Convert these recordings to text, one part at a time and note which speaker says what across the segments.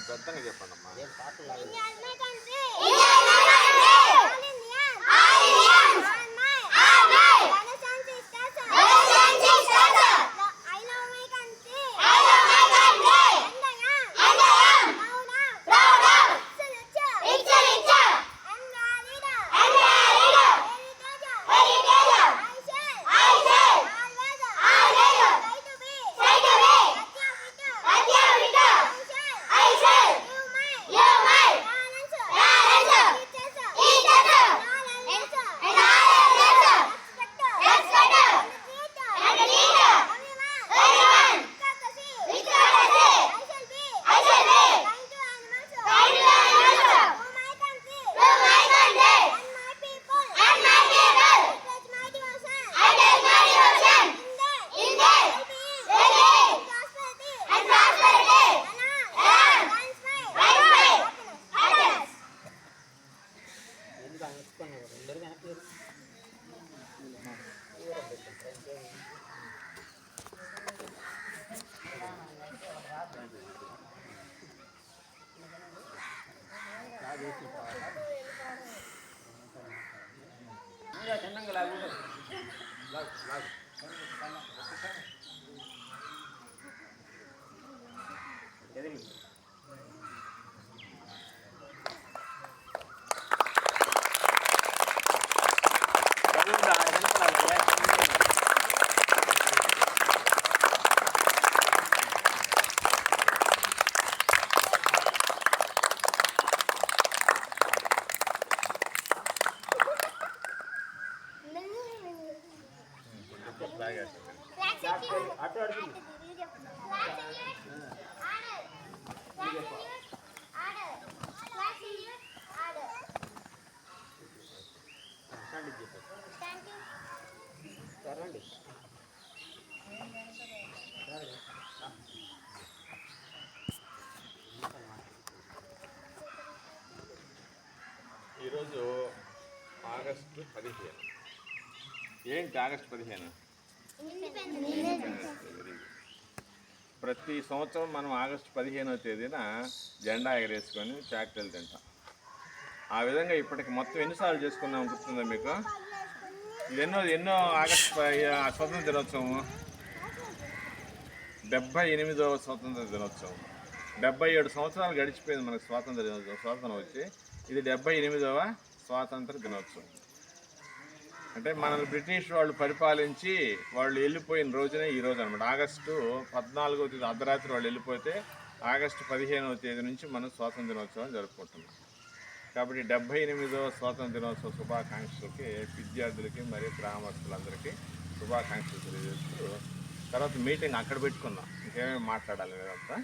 Speaker 1: పెద్దగా చెప్పండి అమ్మా. ఈరోజు ఆగస్టు 15. ఏంటి ఆగస్టు 15? ప్రతి సంవత్సరం మనం ఆగస్టు 15వ తేదీన జెండా ఎగరేసుకొని చాక్లెట్లు తింటాం. ఆ విధంగా ఇప్పటికి మొత్తం ఎన్నిసార్లు చేసుకున్నాం గుర్తుందా మీకు? ఎన్నో ఆగస్టు స్వతంత్ర దినోత్సవం 78వ స్వతంత్ర దినోత్సవం. 77 సంవత్సరాలు గడిచిపోయింది మనకు స్వాతంత్రం వచ్చి. ఇది 78వ స్వాతంత్ర దినోత్సవం. అంటే మనల్ని బ్రిటిష్ వాళ్ళు పరిపాలించి వాళ్ళు వెళ్ళిపోయిన రోజునే ఈరోజు అనమాట. ఆగస్టు 14వ తేదీ అర్ధరాత్రి వాళ్ళు వెళ్ళిపోతే ఆగస్టు 15వ తేదీ నుంచి మనం స్వాతంత్ర దినోత్సవం జరుపుకుంటున్నాం. కాబట్టి 78వ స్వాతంత్ర దినోత్సవ శుభాకాంక్షలకి విద్యార్థులకి మరియు గ్రామస్తులందరికీ శుభాకాంక్షలు తెలియజేస్తూ తర్వాత మీటింగ్ అక్కడ పెట్టుకుందాం. ఇంకేమేమి మాట్లాడాలి లేదంతా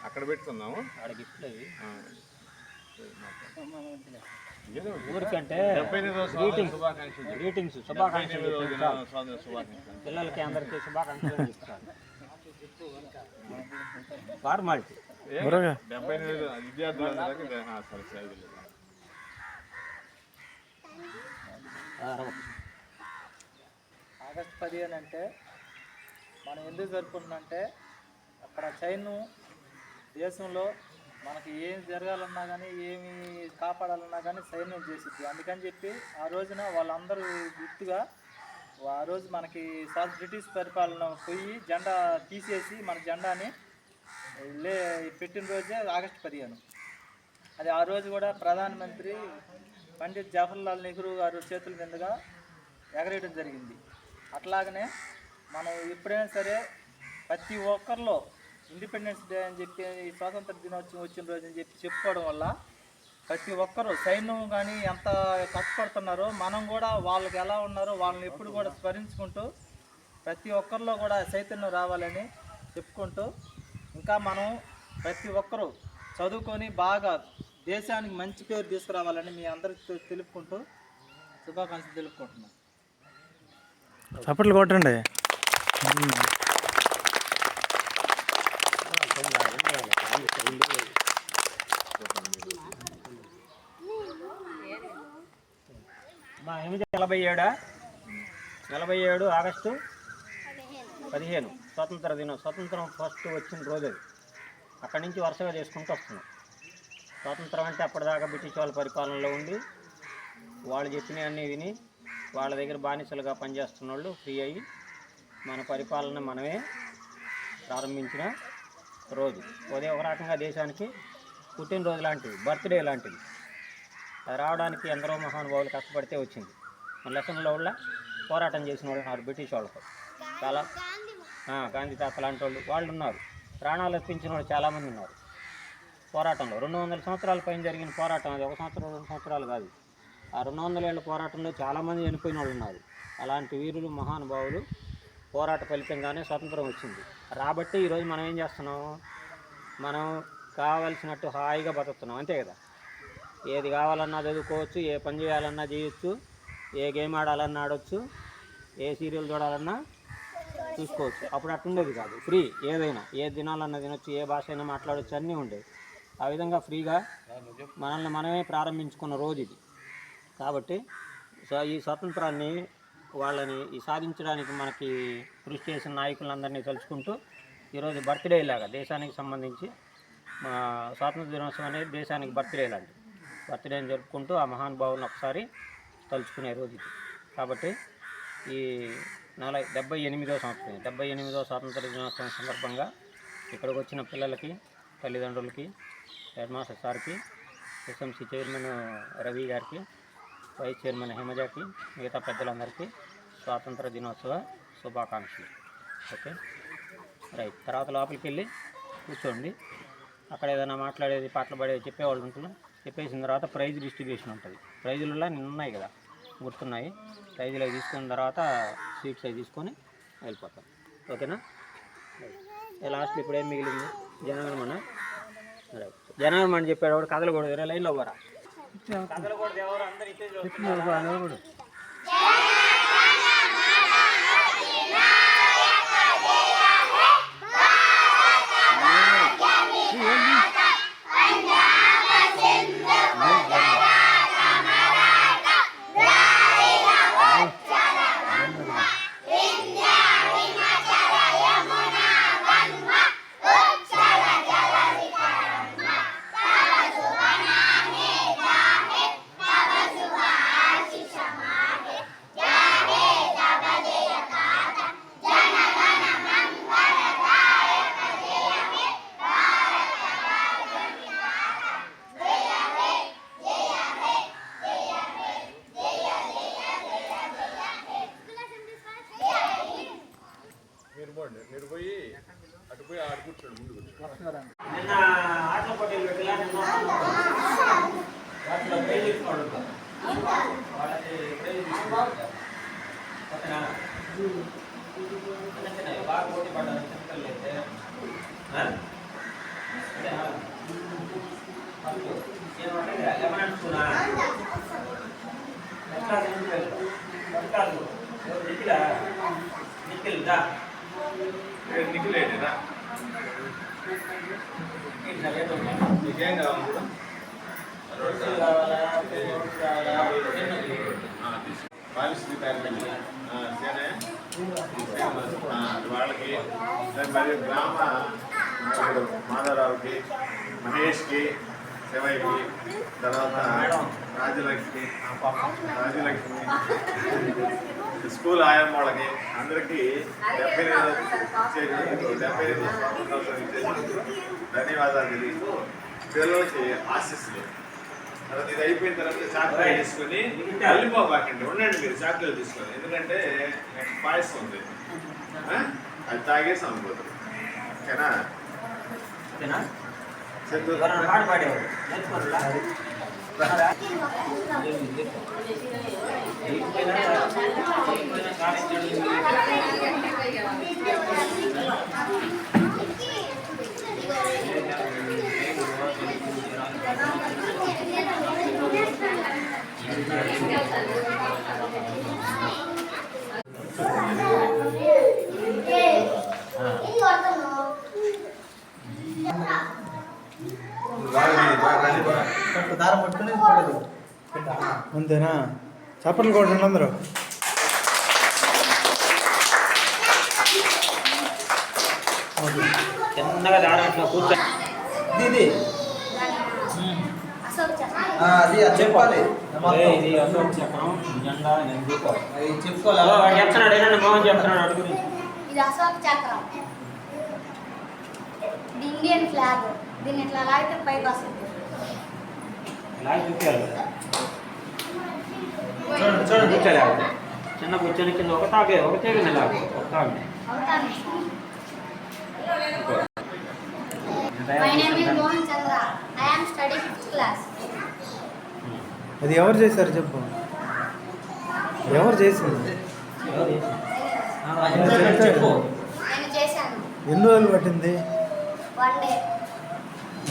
Speaker 1: అక్కడ పెట్టుకుందాము.
Speaker 2: ఊరికంటే గ్రీటింగ్స్ శుభాకాంక్షలు పిల్లలకి అందరికీ శుభాకాంక్షలు చెప్తారు. ఫార్మాలిటీ
Speaker 1: 78 విద్యార్థులందరికీ
Speaker 3: ఆగస్టు 15 అంటే మనం ఎందుకు జరుపుకుంటున్నామంటే అక్కడ చైను దేశంలో మనకి ఏం జరగాలన్నా కానీ ఏమి కాపాడాలన్నా కానీ సైన్యం చేసిద్ది. అందుకని చెప్పి ఆ రోజున వాళ్ళందరూ గుర్తుగా ఆ రోజు మనకి బ్రిటిష్ పరిపాలన పోయి జెండా తీసేసి మన జెండాని పెట్టిన రోజే ఆగస్టు 15. అది ఆ రోజు కూడా ప్రధానమంత్రి పండిత్ జవహర్లాల్ నెహ్రూ గారు చేతుల మీదుగా ఎగరేయడం జరిగింది. అట్లాగనే మనం ఎప్పుడైనా సరే ప్రతి ఒక్కరిలో ఇండిపెండెన్స్ డే అని చెప్పి స్వాతంత్ర దినోత్సవం వచ్చిన రోజు అని చెప్పి చెప్పుకోవడం వల్ల ప్రతి ఒక్కరూ సైన్యం కానీ ఎంత కష్టపడుతున్నారో మనం కూడా వాళ్ళకి ఎలా ఉన్నారో వాళ్ళని ఎప్పుడు కూడా స్మరించుకుంటూ ప్రతి ఒక్కరిలో కూడా చైతన్యం రావాలని చెప్పుకుంటూ ఇంకా మనం ప్రతి ఒక్కరూ చదువుకొని బాగా దేశానికి మంచి పేరు తీసుకురావాలని మీ అందరికీ తెలుపుకుంటూ శుభాకాంక్షలు తెలుపుకుంటున్నాం.
Speaker 4: చప్పట్లు కొట్టండి.
Speaker 2: మా 47 ఆగస్టు 15 స్వతంత్రం ఫస్ట్ వచ్చిన రోజు అది. అక్కడి నుంచి వరుసగా చేసుకుంటూ వస్తున్నాం. స్వాతంత్రం అంటే అప్పటిదాకా బ్రిటిష్ వాళ్ళ పరిపాలనలో ఉండి వాళ్ళు చెప్పినవన్నీ విని వాళ్ళ దగ్గర బానిసలుగా పనిచేస్తున్న వాళ్ళు ఫ్రీ అయ్యి మన పరిపాలన మనమే ప్రారంభించిన రోజు. అదే ఒక రకంగా దేశానికి పుట్టినరోజు లాంటిది, బర్త్డే లాంటిది. అది రావడానికి ఎందరో మహానుభావులు కష్టపడితే వచ్చింది. మన లెసన్లో వాళ్ళ పోరాటం చేసిన వాళ్ళు ఉన్నారు, బ్రిటిష్ వాళ్ళతో చాలా. గాంధీ తాత లాంటి వాళ్ళు ఉన్నారు. ప్రాణాలు అర్పించిన వాళ్ళు చాలామంది ఉన్నారు పోరాటంలో. 200 సంవత్సరాల పైన జరిగిన పోరాటం అది. 1 సంవత్సరం 2 సంవత్సరాలు కాదు. ఆ 200 ఏళ్ల పోరాటంలో చాలామంది చనిపోయిన వాళ్ళు ఉన్నారు. అలాంటి వీరులు మహానుభావులు పోరాట ఫలితంగానే స్వతంత్రం వచ్చింది. రాబట్టి ఈరోజు మనం ఏం చేస్తున్నాం, మనం కావలసినట్టు హాయిగా బతుకుతున్నాం, అంతే కదా. ఏది కావాలన్నా చదువుకోవచ్చు, ఏ పని చేయాలన్నా చేయొచ్చు, ఏ గేమ్ ఆడాలన్నా ఆడవచ్చు, ఏ సీరియల్ చూడాలన్నా చూసుకోవచ్చు. అప్పుడు అట్టుండేది కాదు. ఫ్రీ, ఏదైనా ఏ దినాలన్నా తినొచ్చు, ఏ భాష అయినా మాట్లాడవచ్చు, అన్నీ ఉండేవి. ఆ విధంగా ఫ్రీగా మనల్ని మనమే ప్రారంభించుకున్న రోజు ఇది. కాబట్టి ఈ స్వాతంత్రాన్ని వాళ్ళని సాధించడానికి మనకి కృషి చేసిన నాయకులందరినీ తలుచుకుంటూ ఈరోజు బర్త్డే లాగా దేశానికి సంబంధించి స్వాతంత్ర దినోత్సవం అనేది దేశానికి బర్త్డే లాంటి బర్త్డేని జరుపుకుంటూ ఆ మహానుభావులను ఒకసారి తలుచుకునే రోజు ఇది. కాబట్టి ఈ 78వ సంవత్సరం, 78వ స్వాతంత్ర దినోత్సవం సందర్భంగా ఇక్కడికి వచ్చిన పిల్లలకి, తల్లిదండ్రులకి, హెడ్ మాస్టర్ సార్కి, ఎస్ఎంసీ చైర్మన్ రవి గారికి, వైస్ చైర్మన్ హిమజాకి, మిగతా పెద్దలందరికీ స్వాతంత్ర దినోత్సవ శుభాకాంక్షలు. Okay, right. తర్వాత లోపలికి వెళ్ళి కూర్చోండి. అక్కడ ఏదైనా మాట్లాడేది, పాటలు పాడేది చెప్పేవాళ్ళు ఉంటున్నారు. చెప్పేసిన తర్వాత ప్రైజ్ డిస్ట్రిబ్యూషన్ ఉంటుంది. ప్రైజులలో ఉన్నాయి కదా, గుర్తున్నాయి. ప్రైజులు అవి తీసుకున్న తర్వాత స్వీట్స్ అవి తీసుకొని వెళ్ళిపోతాం. ఓకేనా? లాస్ట్ ఇప్పుడు ఏం మిగిలింది? జనగణమన. రైట్. జనగణమని చెప్పేవాడు కథలు కూడా వేరే లైన్లో పోరా. కథలు కూడా ఎవరు అందరూ ఇచ్చే నిన్న ఆటల పోటీలు పెట్టిలా వాటిలో ప్రైజ్ తీసుకోవడం వాళ్ళకి ప్రైజ్ తీసుకోవాలి. బాగా పోటీ పడ్డారు చిన్నపిల్లలు అయితే. ఏమనుకున్నా నిఖిల్ దా
Speaker 1: నిఖిలేదా నీకేం కావాలి? వాళ్ళకి మరియు గ్రామ మాధవరావుకి, మహేష్కి, శివయ్యకి, తర్వాత రాజలక్ష్మి, స్కూల్ ఆయమ్మ వాళ్ళకి అందరికీ 75 ధన్యవాదాలు తెలియదు. పిల్లలకి ఆశీస్సులు. తర్వాత ఇది అయిపోయిన తర్వాత చాక్లెట్ తీసుకొని వెళ్ళిపోబాకండి, ఉండండి మీరు చాక్లెట్ తీసుకొని. ఎందుకంటే నెక్స్ట్ పాయసం ఉంది, అది తాగేసి అనుకోదు. ఓకేనా?
Speaker 4: దారం పట్టుకుని అంతేనా? చప్పట్లు కొట్టండి అందరూ.
Speaker 2: చిన్నగా దారం కూర్చో.
Speaker 4: ఇది
Speaker 5: అశోక్ చక్రం.
Speaker 4: అది చెప్పాలి
Speaker 2: ఇది అశోక చక్రం జెండా ఎందుకు
Speaker 4: అది చెప్పుకోవాలి
Speaker 2: వాడు చెప్తున్నాడు ఏంటంటే మోహన్ చెప్తున్నాడు వాడి గురించి.
Speaker 5: ఇది అశోక్ చక్రం. ఇది ఇండియన్ ఫ్లాగ్. దీన్ని ఇట్లా లాగితే పైకి వస్తుంది.
Speaker 2: ఇలా చూపించాలి
Speaker 4: చూడండి చూడండి
Speaker 2: కూర్చోలే చిన్న కూర్చొని కింద ఒక తాగే ఒక తేగిన లాగు ఒక తాగు.
Speaker 5: అవుతాను. My name is Mohan Chandra. I am study 5th class.
Speaker 4: అది ఎవరు చేశారు చెప్పు ఎవరు చేసింది చెప్పు
Speaker 5: నేను చేశాను.
Speaker 4: ఎన్ని రోజులు పట్టింది
Speaker 5: 1 డే.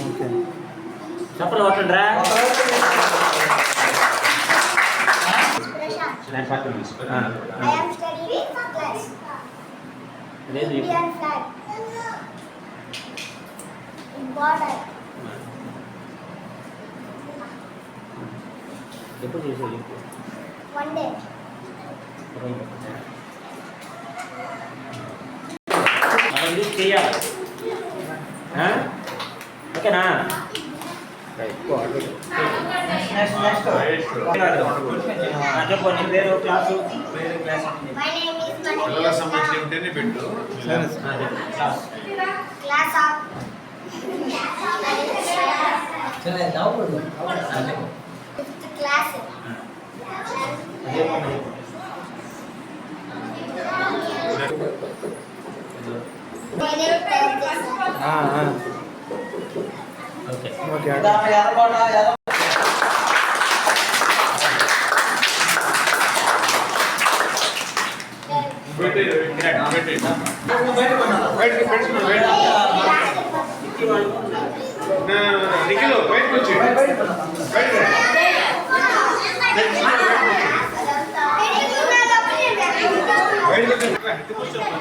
Speaker 4: ఓకే
Speaker 2: చెప్పలు పట్టండిరా.
Speaker 5: ప్రశాంత్.
Speaker 2: నేను పక్కన తీసుకో.
Speaker 5: I am study 5th class.
Speaker 2: లేదు
Speaker 5: ఇండియన్ ఫ్లాగ్. బార్డర్.
Speaker 2: ఎప్పుడు చేసేది
Speaker 5: 1 డే.
Speaker 2: మనం ఇది చేయాలి. ఓకేనా చెప్పు నీ పేరు క్లాసు
Speaker 5: మై నేమ్ ఇస్
Speaker 1: పిల్లలకు సంబంధించి ఏమిటని పెట్టు.
Speaker 4: సరే
Speaker 2: క్లాస్
Speaker 5: క్లాస్ ఆఫ్
Speaker 4: సరే నవ్వుడు
Speaker 5: 5th క్లాస్.
Speaker 2: అదే పని.
Speaker 5: నేనే తయారు చేశాను.
Speaker 2: ఓకే
Speaker 4: ఓకే
Speaker 1: పెట్టి పెట్టి బయటకు పెట్టుకున్నాను నిఖిల్ బయటకు వచ్చి
Speaker 5: కూర్చోమ్మా.